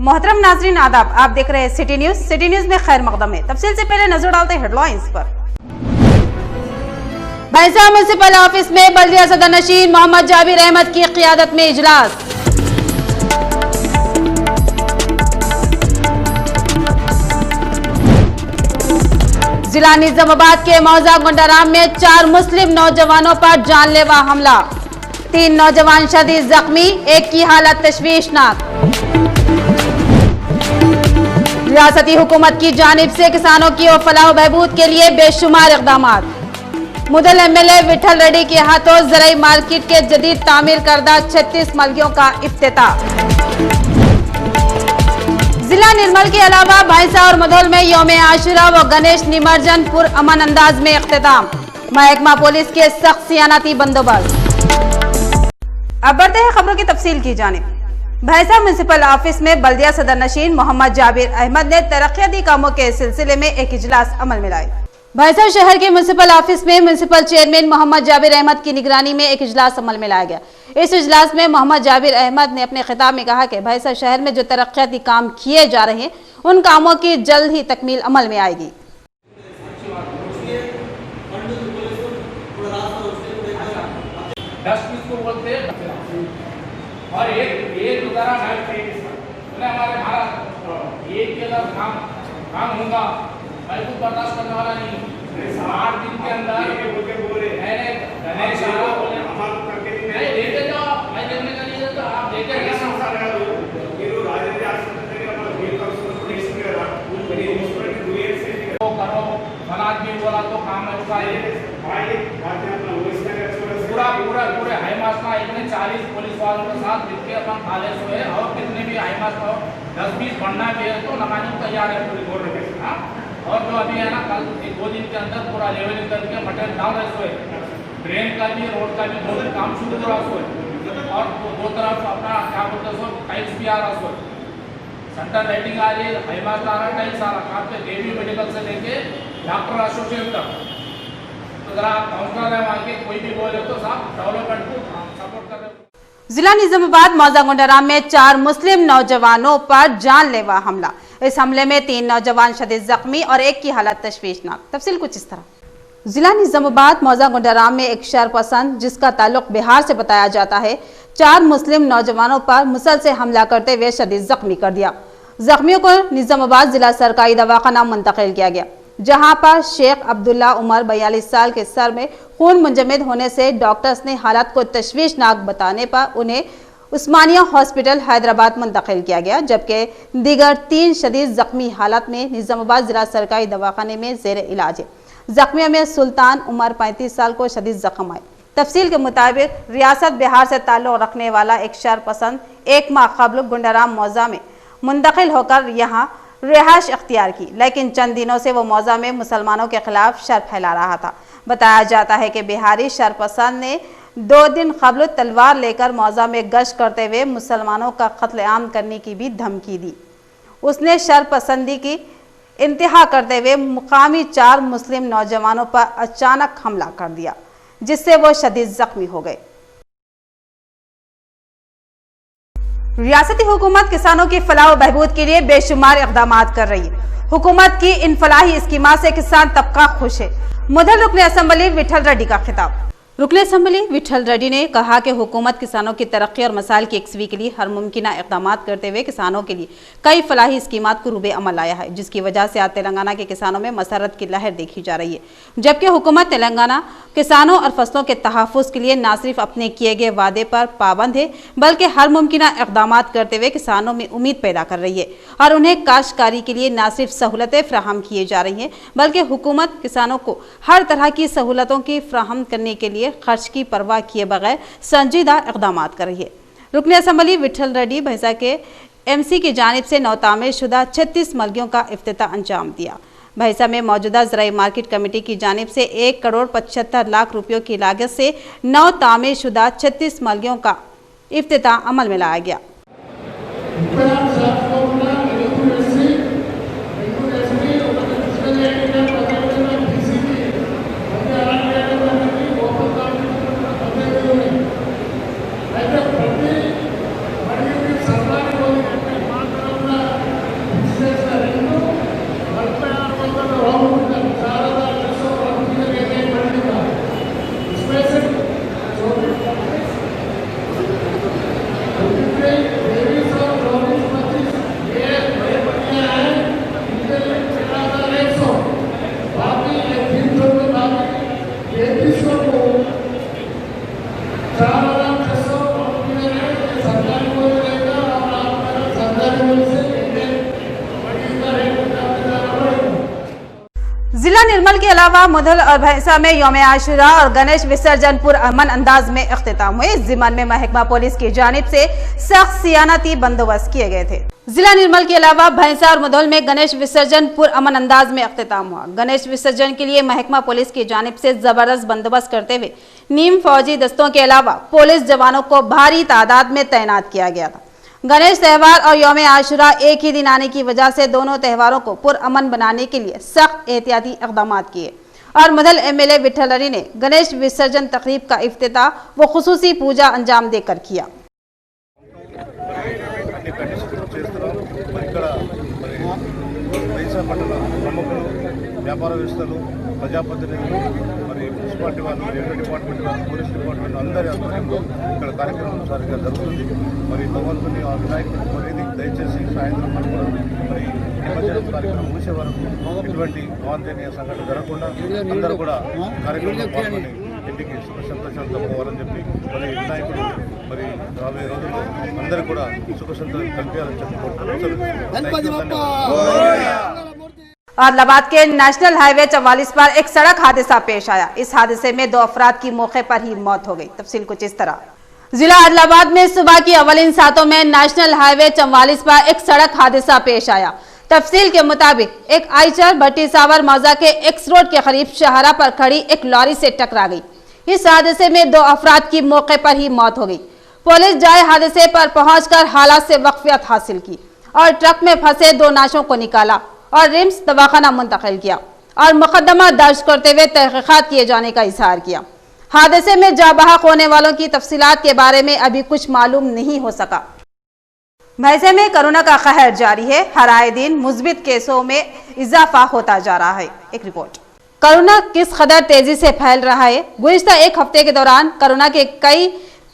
मोहतरम नाजरीन आदाब, आप देख रहे हैं सिटी न्यूज। सिटी न्यूज में खैर मकदम है। तफसील से पहले नजर डालते हैं हेडलाइंस पर। भैंसा म्युनिसिपल ऑफिस में बल्दिया सदर नशीन मोहम्मद जाबिर अहमद की क़ियादत में इजलास। जिला निजामाबाद के मौजा गुंडाराम में 4 मुस्लिम नौजवानों पर जानलेवा हमला, 3 नौजवान शदीद जख्मी, एक की हालत तशवीशनाक। रियासती हुकूमत की जानिब से किसानों की फलाह बहबूद के लिए बेशुमार इकदाम। मुदल एमएलए विठल रेड्डी के हाथों ज़राई मार्केट के जदीद तामीर करदा 36 मलगियों का इफ्तिताह। जिला निर्मल के अलावा भैंसा और मधोल में यौम आशुरा व गणेश निमज्जन पुर अमन अंदाज में इख्तिताम। महकमा पुलिस के सख्त सियानती बंदोबस्त। अब बढ़ते हैं खबरों की तफसील की जानिब। भैंसा म्युनिसिपल ऑफिस में बल्दिया सदर नशीन मोहम्मद जाबिर अहमद ने तरक्याती कामों के सिलसिले में एक इजलास अमल में लाए। भैंसा शहर के म्युनिसिपल ऑफिस में म्युनिसिपल चेयरमैन मोहम्मद जाबिर अहमद की निगरानी में एक इजलास अमल में लाया गया। इस इजलास में मोहम्मद जाबिर अहमद ने अपने खिताब में कहा कि भैंसा शहर में जो तरक्याती काम किए जा रहे हैं उन कामों की जल्द ही तकमील अमल में आएगी। और एक उदाहरण हमारे भारत एक के अंदर काम होगा, मैं कुछ बर्दाश्त करने वाला नहीं। 8 दिन के अंदर लेते जाओ, मैं देखने का नहीं तो आप लेते करो। फलाद भी बोला तो काम पूरे हाई मास्क में इतने 40 पुलिस वालों के साथ जितने अपन खाले सोए और कितने भी हाई मास्क हो 10-20 बढ़ना भी है तो लगाने को तैयार है पूरी गवर्नमेंट। और जो अभी है ना कल 1-2 दिन के अंदर पूरा लेवलिंग करके मटेरियल डाल रहे सोए, ड्रेन का भी रोड का भी 2 दिन काम शुरू हो रहा सोए और दो तरफ अपना क्या बोलते सो टाइल्स भी आ रहा सोए, सेंटर लाइटिंग आ रही है, हाई मास्क आ रहा है, टाइल्स आ रहा है। देवी मेडिकल से लेके डॉक्टर एसोसिएशन तक जिला निजामाबाद मौजा गुंडाराम में 4 मुस्लिम नौजवानों पर जानलेवा हमला। इस हमले में 3 नौजवान शदीद जख्मी और एक की हालत तशवीशनाक। तफसील कुछ इस तरह। जिला निजामाबाद मौजा गुंडाराम में एक शरपसंद जिसका ताल्लुक बिहार से बताया जाता है 4 मुस्लिम नौजवानों पर मुसल से हमला करते हुए शदीद जख्मी कर दिया। जख्मियों को निजामाबाद जिला सरकारी दवाखाना मुंतकिल किया गया, जहां पर शेख अब्दुल्ला उमर 42 साल के सर में खून मुंजमद होने से डॉक्टर्स ने हालत को तशवीशनाक बताने पर उन्हें उस्मानिया हॉस्पिटल हैदराबाद मुंतकिल किया गया, जबकि दीगर 3 शदीद जख्मी हालत में निजामाबाद जिला सरकारी दवाखाने में जेर इलाज है। जख्मियों में सुल्तान उमर 35 साल को शदीद जख्म आए। तफसील के मुताबिक रियासत बिहार से ताल्लुक रखने वाला एक शरपसंद 1 माह कबल गुंडाराम मौजा में मुंतकिल होकर यहाँ रिहाइश अख्तियार की, लेकिन चंद दिनों से वो मौजा में मुसलमानों के खिलाफ शर फैला रहा था। बताया जाता है कि बिहारी शरपसंद ने 2 दिन कबल तलवार लेकर मौजा में गश्त करते हुए मुसलमानों का कत्लेआम करने की भी धमकी दी। उसने शरपसंदी की इंतहा करते हुए मुकामी 4 मुस्लिम नौजवानों पर अचानक हमला कर दिया, जिससे वो शदीद जख्मी हो गए। रियासती हुकूमत किसानों की फलाह व बहबूद के लिए बेशुमार इक़दाम कर रही है। हुकूमत की इन फलाही स्कीमा से किसान तबका खुश है। मुदल रुकन असम्बली विठल रेड्डी का खिताब। रुकन असम्बली विठल रेड्डी ने कहा कि हुकूमत किसानों की तरक्की और मसाइल की यकसवी के लिए हर मुमकिन इक़दाम करते हुए किसानों के लिए कई फलाही स्कीमात को रूबे अमल लाया है, जिसकी वजह से आज तेलंगाना के किसानों में मसरत की लहर देखी जा रही है। जबकि हुकूमत तेलंगाना किसानों और फसलों के तहफ़्फ़ुज़ के लिए न सिर्फ अपने किए गए वादे पर पाबंद है, बल्कि हर मुमकिन इक़दाम करते हुए किसानों में उम्मीद पैदा कर रही है और उन्हें काश्तकारी के लिए न सिर्फ सहूलतें फ्राहम किए जा रही हैं, बल्कि हुकूमत किसानों को हर तरह की सहूलतों की फ्राहम करने के लिए खर्च की परवाह किए बगैर संजीदा इक़दाम कर रही है। रुकन असम्बली विठल रेड्डी भैंसा के एमसी की जानिब से नौ तामीर शुदा 36 मलगियों का इफ्तिताह अंजाम दिया। भैंसा में मौजूदा ज़राई मार्केट कमेटी की जानिब से 1 करोड़ 75 लाख रुपयों की लागत से 9 तामीर शुदा 36 मलगियों का इफ्तिताह अमल में लाया गया। जिला निर्मल के अलावा मुधल और भैंसा में यौम आशुरा और गणेश विसर्जन पुरअमन अंदाज में इख्तिताम हुए। इस जिम्मन में महकमा पुलिस की जानिब से सख्त सियानती बंदोबस्त किए गए थे। जिला निर्मल के अलावा भैंसा और मुधल में गणेश विसर्जन पुरअमन अंदाज में इख्तिताम हुआ। गणेश विसर्जन के लिए महकमा पुलिस की जानिब से जबरदस्त बंदोबस्त करते हुए नीम फौजी दस्तों के अलावा पुलिस जवानों को भारी तादाद में तैनात किया गया था। गणेश त्यौहार और यौम आशुरा एक ही दिन आने की वजह से दोनों त्योहारों को पुरअमन बनाने के लिए सख्त एहतियाती इक़दाम किए और मुधल एमएलए विठलरी ने गणेश विसर्जन तकरीब का इफ्तिताह व खुसूसी पूजा अंजाम देकर किया। వ్యాపారవేత్తలు ప్రజాప్రతినిధులు మరి మున్సిపాలిటీ వాళ్ళు రెవెన్యూ డిపార్ట్మెంట్ వాళ్ళు పోలీస్ డిపార్ట్మెంట్ అందరి ఆధ్వర్యంలో ఇక్కడ కార్యక్రమం సరిగ్గా జరుగుతుంది। మరి భగవంతుని ఆ వినాయకుడు కోరేది దయచేసి సాయంత్రం మరి నిమజ్జనం కార్యక్రమం ముగిసే వరకు ఎటువంటి అవాంఛనీయ సంఘటన జరగకుండా అందరూ కూడా కార్యక్రమంలో పాల్గొని ఇంటికి సుఖ సంతోషాలతో పోవాలని చెప్పి మరి వినాయకుడు మరి రాబోయే రోజుల్లో అందరూ కూడా సుఖ సంతోషాలు కల్పించాలని చెప్పి आदिलाबाद के नेशनल हाईवे 44 पर एक सड़क हादसा पेश आया। इस हादसे में 2 अफराद की मौके पर ही मौत हो गई। तफसील कुछ इस तरह। जिला आदिलाबाद में सुबह की अवलिन सातों में नेशनल हाईवे 44 पर एक सड़क हादसा पेश आया। तफसील के मुताबिक एक आइचर भट्टी सावर मौजा के एक्स रोड के करीब शहरा पर खड़ी एक लॉरी से टकरा गई। इस हादसे में 2 अफराद की मौके पर ही मौत हो गई। पुलिस जाए हादसे पर पहुंचकर हालात से वाकफियत हासिल की और ट्रक में फंसे 2 नाशों को निकाला और रिम्स दवाखाना मुंतकिल किया और मुकदमा दर्ज करते हुए तहकीकात किए जाने का इजहार किया। हादसे में जाँ बहक होने वालों की तफसीलात के बारे में अभी कुछ मालूम नहीं हो सका। भैंसे में कोरोना का कहर जारी है। हर आए दिन मुस्बित केसों में इजाफा होता जा रहा है। एक रिपोर्ट। कोरोना किस कदर तेजी से फैल रहा है। गुज़िश्ता एक हफ्ते के दौरान कोरोना के कई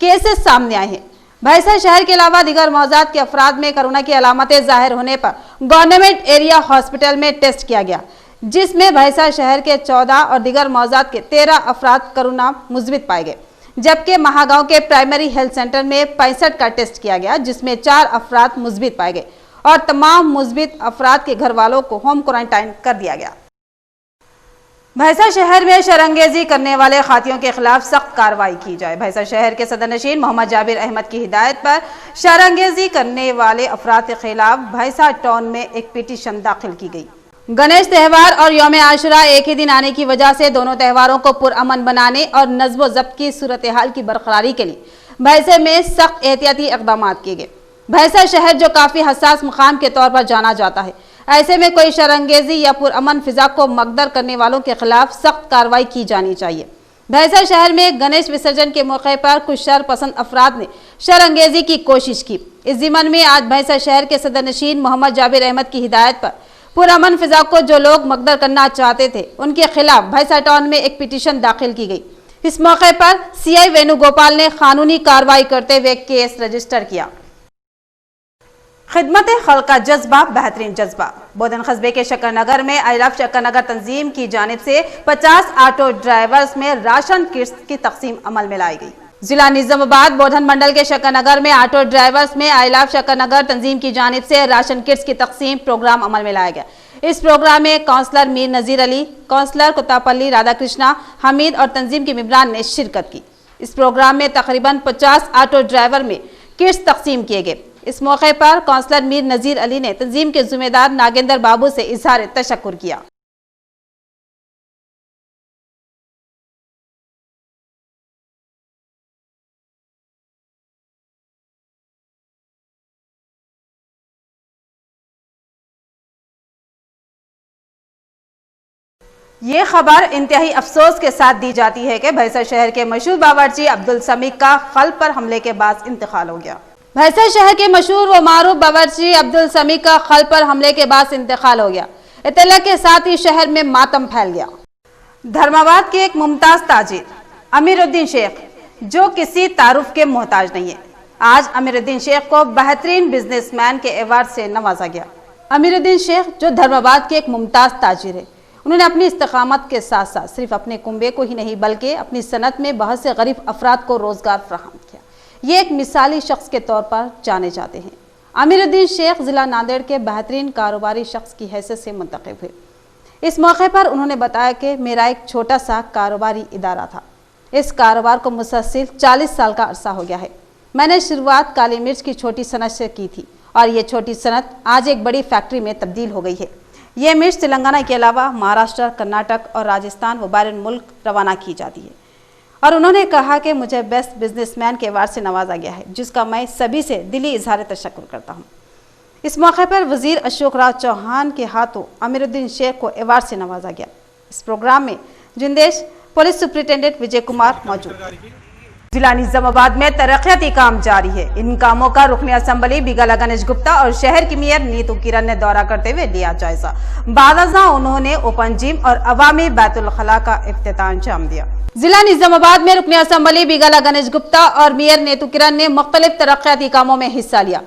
केसेस सामने आए हैं। भैंसा शहर के अलावा दिगर मौजात के अफराद में कोरोना की अलामतें जाहिर होने पर गवर्नमेंट एरिया हॉस्पिटल में टेस्ट किया गया, जिसमें भैंसा शहर के 14 और दिगर मौजात के 13 अफराद कोरोना मुस्बित पाए गए, जबकि महागांव के प्राइमरी हेल्थ सेंटर में 65 का टेस्ट किया गया, जिसमें 4 अफराद मुस्बित पाए गए और तमाम मुस्बित अफराद के घर वालों को होम क्वारंटाइन कर दिया गया। भैंसा शहर में शरंगेजी करने वाले खातियों के खिलाफ सख्त कार्रवाई की जाए। भैंसा शहर के सदरनशीन मोहम्मद जाबिर अहमद की हिदायत पर शरंगेजी करने वाले अफराद के खिलाफ भैंसा टाउन में एक पिटीशन दाखिल की गई। गणेश त्यौहार और यौम आशुरा एक ही दिन आने की वजह से दोनों त्योहारों को पुरअमन बनाने और नज़्म व ज़ब्त की सूरत हाल की बरकरारी के लिए भैंसे में सख्त एहतियाती इक़दाम किए गए। भैंसा शहर जो काफ़ी हसास मुकाम के तौर पर जाना जाता है, ऐसे में कोई शरंगेजी या पुरअमन फिजा को मकदर करने वालों के खिलाफ सख्त कार्रवाई की जानी चाहिए। भैंसा शहर में गणेश विसर्जन के मौके पर कुछ शर पसंद अफराद ने शरंगेजी की कोशिश की। इस जिम्मन में आज भैंसा शहर के सदरनशीन मोहम्मद जाबिर अहमद की हिदायत पर पुरअमन फिजा को जो लोग मकदर करना चाहते थे, उनके खिलाफ भैंसा टाउन में एक पिटीशन दाखिल की गई। इस मौके पर सीआई वेणुगोपाल ने कानूनी कार्रवाई करते हुए केस रजिस्टर किया। खिदमत खल्क का जज्बा बेहतरीन जज्बा। बोधन कस्बे के शकरनगर में आई लव शकरनगर तंजीम की जानिब से 50 ऑटो ड्राइवर्स में राशन किट्स की तकसीम अमल में लाई गई। जिला निजामाबाद बोधन मंडल के शकरनगर में ऑटो ड्राइवर्स में आई लव शकरनगर तंजीम की जानिब से राशन किट्स की तकसीम प्रोग्राम अमल में लाया गया। इस प्रोग्राम में काउंसलर मीर नजीर अली, काउंसलर कुत्तापल्ली राधाकृष्णा, हमीद और तंजीम के मेंबरान ने शिरकत की। इस प्रोग्राम में तकरीबन 50 ऑटो ड्राइवर में किट्स तकसीम किए गए। इस मौके पर काउंसलर मीर नजीर अली ने तंजीम के जिम्मेदार नागेंद्र बाबू से इजहार तशक्कुर किया। ये खबर इंतहाई अफसोस के साथ दी जाती है कि भैंसा शहर के मशहूर बावर्ची अब्दुल समीक का कल्ब पर हमले के बाद इंतकाल हो गया। भैंसा शहर के मशहूर व मारूफ बावर्ची अब्दुल समीक का कल्ब पर हमले के बाद इंतकाल हो गया। इत्तला के साथ ही शहर में मातम फैल गया। धर्माबाद के एक मुमताज ताजिर अमीरुद्दीन शेख, जो किसी तारुफ के मोहताज नहीं है, आज अमीरुद्दीन शेख को बेहतरीन बिजनेसमैन के अवार्ड से नवाजा गया। अमीरुद्दीन शेख जो धर्माबाद के एक मुमताज ताजिर है, उन्होंने अपनी इस्तिकामत के साथ साथ सिर्फ अपने कुंबे को ही नहीं बल्कि अपनी सनत में बहुत से गरीब अफराद को रोजगार फराहम किया। ये एक मिसाली शख्स के तौर पर जाने जाते हैं। अमीरुद्दीन शेख जिला नांदेड़ के बेहतरीन कारोबारी शख्स की हैसियत से मुंतखब हुए। इस मौके पर उन्होंने बताया कि मेरा एक छोटा सा कारोबारी इदारा था। इस कारोबार को मुसलसल 40 साल का अरसा हो गया है। मैंने शुरुआत काली मिर्च की छोटी सनत से की थी और ये छोटी सनत आज एक बड़ी फैक्ट्री में तब्दील हो गई है। ये मिर्च तेलंगाना के अलावा महाराष्ट्र, कर्नाटक और राजस्थान व बाहर मुल्क रवाना की जाती है। और उन्होंने कहा कि मुझे बेस्ट बिजनेसमैन के अवार्ड से नवाजा गया है, जिसका मैं सभी से दिली इजहार तशक्कुर करता हूँ। इस मौके पर वजीर अशोक राव चौहान के हाथों अमीरुद्दीन शेख को अवार्ड से नवाजा गया। इस प्रोग्राम में जिंदेश पुलिस सुप्रिंटेंडेंट विजय कुमार मौजूद थे। जिला निजामाबाद में तरक्याती काम जारी है। इन कामों का रुकनी असेंबली बिगाला गणेश गुप्ता और शहर की मेयर नीतू किरण ने दौरा करते हुए लिया जायजा। बादशाह उन्होंने ओपन जिम और अवामी बैतुल खला का इफ्तिताह अंजाम दिया। जिला निजामाबाद में रुकनी असेंबली बिगाला गणेश गुप्ता और मेयर नीतू किरण ने मुख्तलिफ तरक्याती कामों में हिस्सा लिया।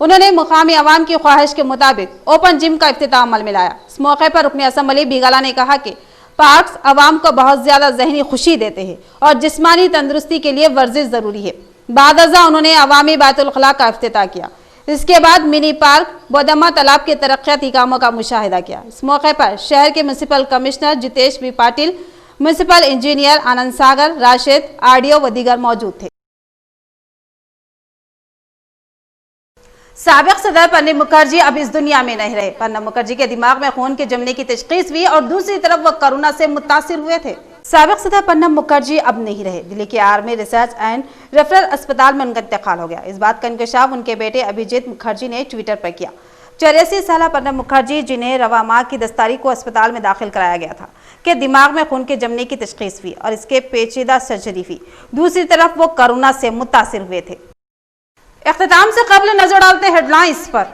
उन्होंने मुकामी अवाम की ख्वाहिश के मुताबिक ओपन जिम का इफ्तिताह अमल में लाया। इस मौके पर रुकनी असेंबली बिगाला ने कहा कि पार्क्स अवाम को बहुत ज्यादा जहनी खुशी देते हैं और जिस्मानी तंदुरुस्ती के लिए वर्जिश जरूरी है। बादशाह उन्होंने अवामी बैतुल खला का इफ्तिताह किया। इसके बाद मिनी पार्क बोदम्मा तालाब के तरक्याती कामों का मुशाहिदा किया। इस मौके पर शहर के municipal commissioner Jitesh B Patil, municipal engineer Anand Sagar, Rashid, RDO व दीगर मौजूद थे। साबिक सदर प्रणब मुखर्जी अब इस दुनिया में नहीं रहे। प्रणब मुखर्जी के दिमाग में खून के जमने की तशखीस हुई और दूसरी तरफ वो कोरोना से मुतासिर हुए थे। साबिक सदर प्रणब मुखर्जी अब नहीं रहे। दिल्ली के आर्मी रिसर्च एंड रेफरल अस्पताल में उनका इंतकाल हो गया। इस बात का इंकशाफ उनके बेटे अभिजीत मुखर्जी ने ट्विटर पर किया। 84 साल प्रणब मुखर्जी, जिन्हें रवा माह की 10 तारीख को अस्पताल में दाखिल कराया गया था, के दिमाग में खून के जमने की तशखीस हुई और इसके पेचीदा सर्जरी हुई। दूसरी तरफ वो कोरोना से मुतासिर हुए थे। इख्तिताम से कबल नजर डालते हेडलाइंस पर।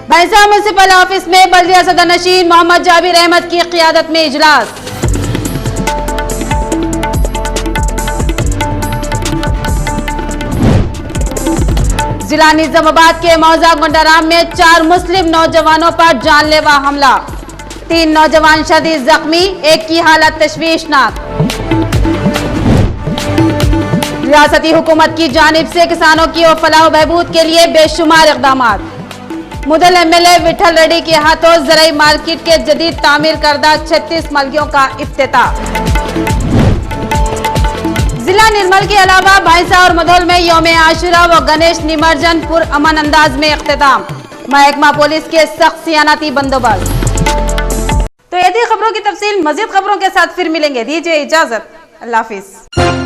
भैंसा म्युनिसिपल ऑफिस में बल्दिया सदर नशीन मोहम्मद जाबिर अहमद की क़ियादत में इजलास। जिला निजामाबाद के मौजा गुंडाराम में 4 मुस्लिम नौजवानों पर जानलेवा हमला। 3 नौजवान शदीद जख्मी, एक की हालत तशवीशनाक। रियासती हुकूमत की जानिब से किसानों की फलाह बहबूद के लिए बेशुमार इकदाम। मुदल एमएलए विठल रेड्डी के हाथों ज़राई मार्केट के जदीद तामीर करदा 36 मलगियों का इफ्तिताह। जिला निर्मल के अलावा भैंसा और मधोल में यौम आशुरा व गणेश निमज्जन पुर अमन अंदाज में इख्तिताम। महकमा पुलिस के सख्त सियानती बंदोबस्त। तो ये थी खबरों की तफसील। मजीद खबरों के साथ फिर मिलेंगे। दीजिए इजाजत। अल्लाह हाफिज।